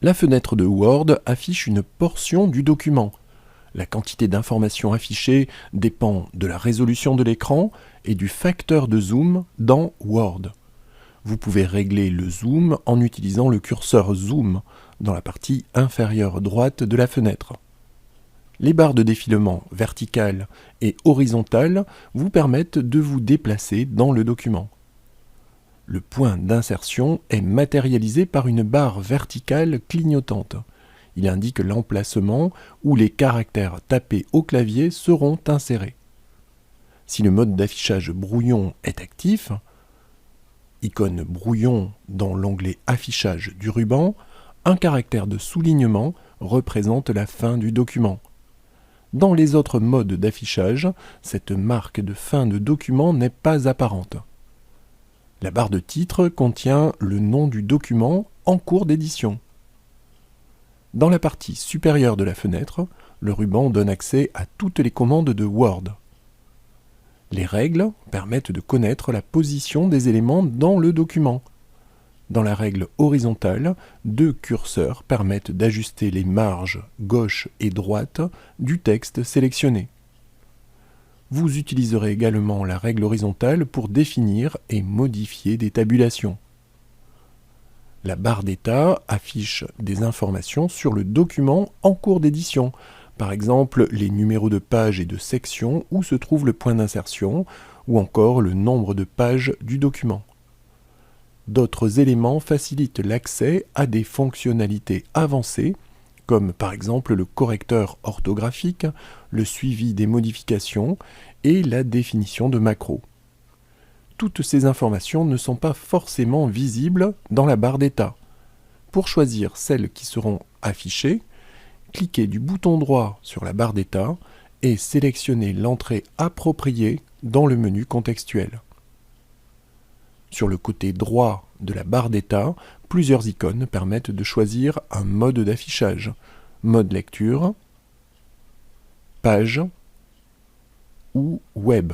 La fenêtre de Word affiche une portion du document. La quantité d'informations affichées dépend de la résolution de l'écran et du facteur de zoom dans Word. Vous pouvez régler le zoom en utilisant le curseur Zoom dans la partie inférieure droite de la fenêtre. Les barres de défilement verticales et horizontales vous permettent de vous déplacer dans le document. Le point d'insertion est matérialisé par une barre verticale clignotante. Il indique l'emplacement où les caractères tapés au clavier seront insérés. Si le mode d'affichage brouillon est actif, icône brouillon dans l'onglet affichage du ruban, un caractère de soulignement représente la fin du document. Dans les autres modes d'affichage, cette marque de fin de document n'est pas apparente. La barre de titre contient le nom du document en cours d'édition. Dans la partie supérieure de la fenêtre, le ruban donne accès à toutes les commandes de Word. Les règles permettent de connaître la position des éléments dans le document. Dans la règle horizontale, deux curseurs permettent d'ajuster les marges gauche et droite du texte sélectionné. Vous utiliserez également la règle horizontale pour définir et modifier des tabulations. La barre d'état affiche des informations sur le document en cours d'édition, par exemple les numéros de pages et de sections où se trouve le point d'insertion, ou encore le nombre de pages du document. D'autres éléments facilitent l'accès à des fonctionnalités avancées, comme par exemple le correcteur orthographique, le suivi des modifications et la définition de macros. Toutes ces informations ne sont pas forcément visibles dans la barre d'état. Pour choisir celles qui seront affichées, cliquez du bouton droit sur la barre d'état et sélectionnez l'entrée appropriée dans le menu contextuel. Sur le côté droit de la barre d'état, plusieurs icônes permettent de choisir un mode d'affichage, mode lecture, page ou web.